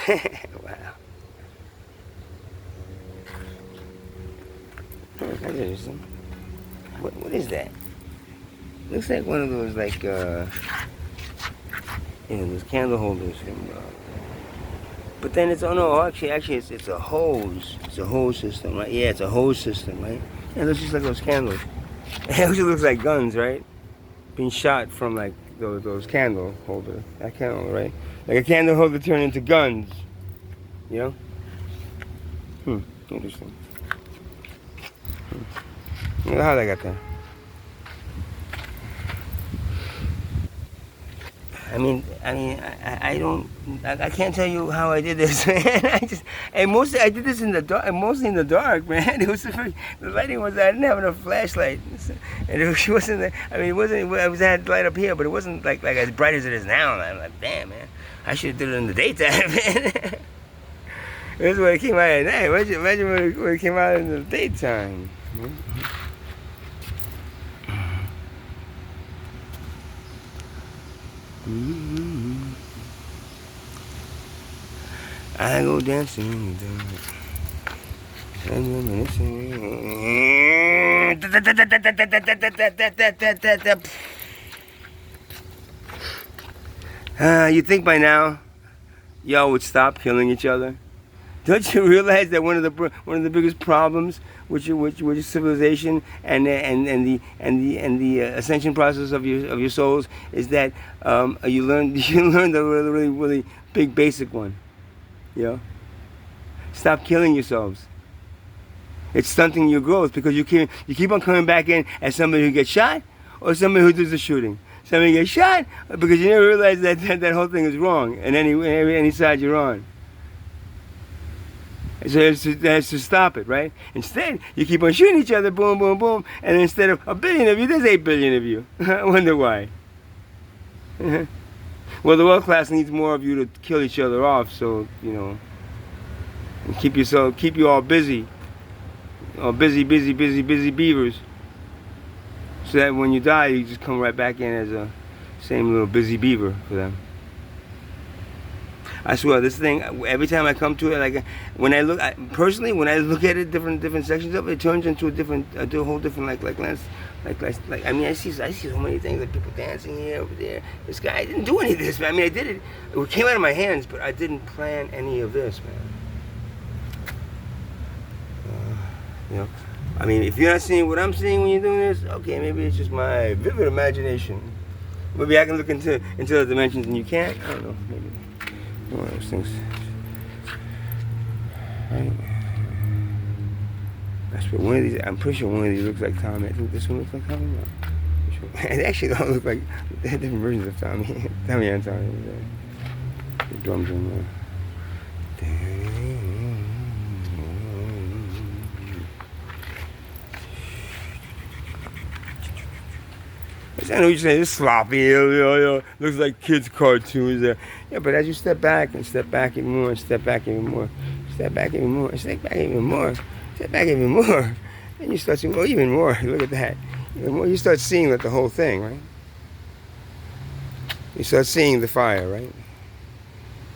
Wow. That's interesting. What is that? Looks like one of those like those candle holders from. But then it's actually it's a hose. It's a hose system, right? Yeah, it's a hose system, right? Yeah, it looks just like those candles. It actually looks like guns, right? Being shot from like those candle holder, that candle, right? Like a candle holder turned into guns, you know? Interesting. Look how they got there. I don't, I can't tell you how I did this, man. I did this in the dark, mostly in the dark, man. It was the lighting was, I didn't have enough flashlight, and it wasn't. I mean, it wasn't. I had light up here, but it wasn't like as bright as it is now. And I'm like, damn, man, I should have did it in the daytime, man. This is when it came out at night. Imagine when it came out in the daytime. I go dancing in the dark. You think by now y'all would stop killing each other? Don't you realize that one of the biggest problems with civilization and the ascension process of your souls is that you learn the really big basic one. You know? Stop killing yourselves. It's stunting your growth because you keep on coming back in as somebody who gets shot or somebody who does the shooting. Somebody gets shot because you never realize that whole thing is wrong and any side you're on. So that's to stop it, right? Instead, you keep on shooting each other, boom, boom, boom, and instead of 1 billion of you, there's 8 billion of you. I wonder why. Well, the world class needs more of you to kill each other off, so and keep you all busy, busy beavers, so that when you die, you just come right back in as a same little busy beaver for them. I swear, this thing, every time I come to it, like when I look at it, different sections of it, it turns into a whole different like lens. I mean, I see so many things, like people dancing here, over there. This guy, I didn't do any of this, man. I mean, I did it. It came out of my hands, but I didn't plan any of this, man. I mean, if you're not seeing what I'm seeing when you're doing this, okay, maybe it's just my vivid imagination. Maybe I can look into the dimensions and you can't. I don't know, maybe. One of those things. Right? One of these, I'm pretty sure one of these looks like Tommy. I think this one looks like Tommy. No. Sure. They actually don't look like, they have different versions of Tommy. Tommy and Tommy. The drums in there. I know you're saying it's sloppy, looks like kids' cartoons there. Yeah, but as you step back and step back even more, and step back even more, step back even more, step back even more, step back even more, and you start seeing, oh, even more. Look at that. Even more, you start seeing the whole thing, right? You start seeing the fire, right?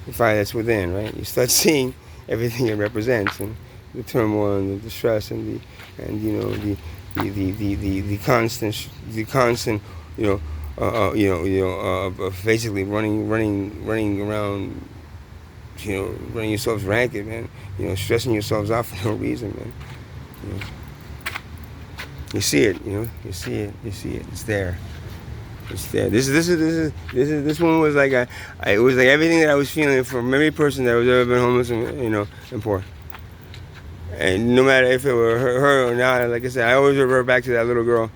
The fire that's within, right? You start seeing everything it represents, and the turmoil and the distress and the constant basically running around, running yourselves ragged, man. Stressing yourselves out for no reason, man. You see it, you see it. It's there. It's there. This one was like it was like everything that I was feeling from every person that was ever been homeless and poor. And no matter if it were her or not, like I said, I always revert back to that little girl.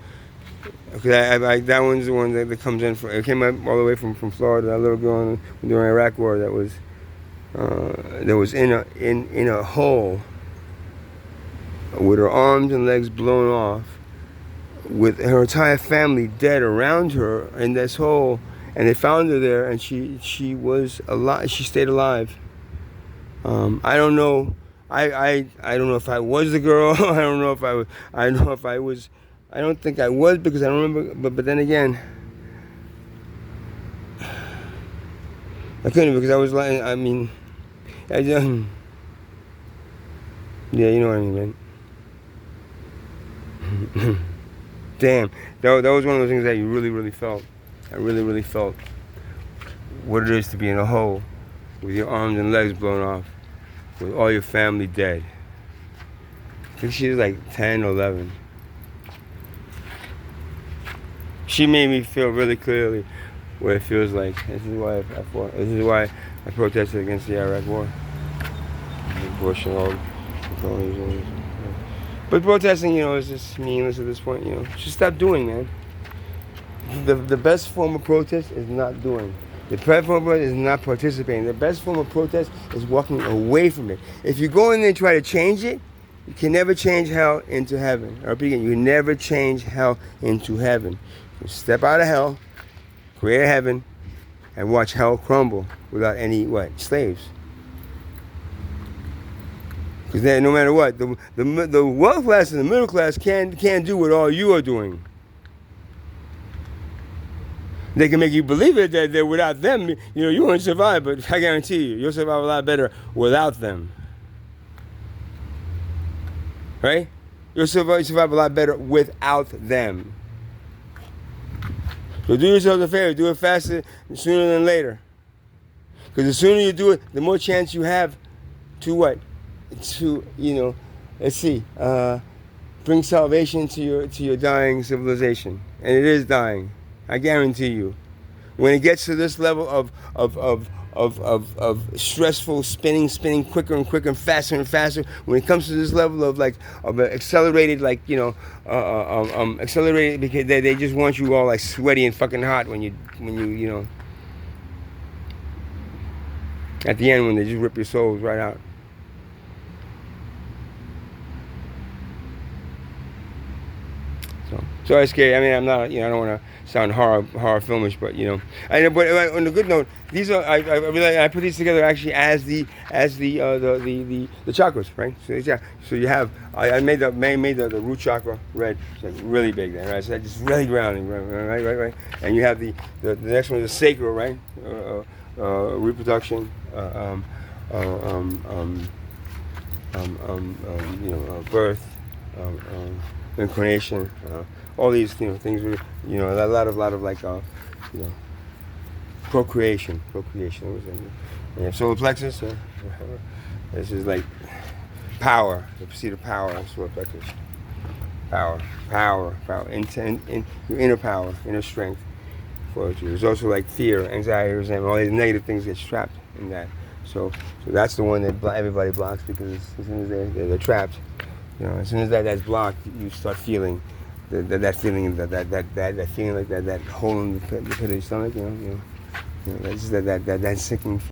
Because that one's the one that comes in. It came up all the way from Florida. That little girl during the Iraq War that was in a hole with her arms and legs blown off, with her entire family dead around her in this hole, and they found her there, and she was alive. She stayed alive. I don't know. I don't know if I was the girl. I don't know if I was. I don't know if I was. I don't think I was, because I don't remember. But then again, I couldn't, because I was like, I mean, Yeah, you know what I mean, man. Damn, that was one of those things that you really, really felt. I really, really felt what it is to be in a hole with your arms and legs blown off, with all your family dead. I think she was like 10 or 11. She made me feel really clearly what it feels like. This is why I fought. This is why I protested against the Iraq War. Abortion, all these. But protesting, is just meaningless at this point. Just stop doing, man. The best form of protest is not doing. The best form of protest is not participating. The best form of protest is walking away from it. If you go in there and try to change it, you can never change hell into heaven. I repeat again, you can never change hell into heaven. You step out of hell, create a heaven, and watch hell crumble without any slaves. Because then, no matter what, the wealth class and the middle class can't do what all you are doing. They can make you believe it that without them, you won't survive. But I guarantee you'll survive a lot better without them. Right? You'll survive a lot better without them. So do yourself a favor. Do it faster, sooner than later. Because the sooner you do it, the more chance you have to what? To bring salvation to your dying civilization, and it is dying. I guarantee you. When it gets to this level of stressful spinning quicker and quicker and faster, when it comes to this level of accelerated accelerated, because they just want you all sweaty and fucking hot when you at the end, when they just rip your souls right out. So it's scary. I mean, I'm not, I don't want to sound horror filmish, but but on the good note, these are I put these together actually as the chakras, right? So you have I made the root chakra red, so really big there, right? So that's just really grounding, right. And you have the next one is the sacral, right? Reproduction, birth, incarnation. All these things, a lot of procreation. And solar plexus, this is like power, the seat of power, solar plexus. Power, in your inner power, inner strength. There's also fear, anxiety, resentment, all these negative things get trapped in that. So that's the one that everybody blocks, because as soon as they're trapped, as soon as that's blocked, you start feeling that feeling, that feeling, that hole in the pit of your stomach, that's that sinking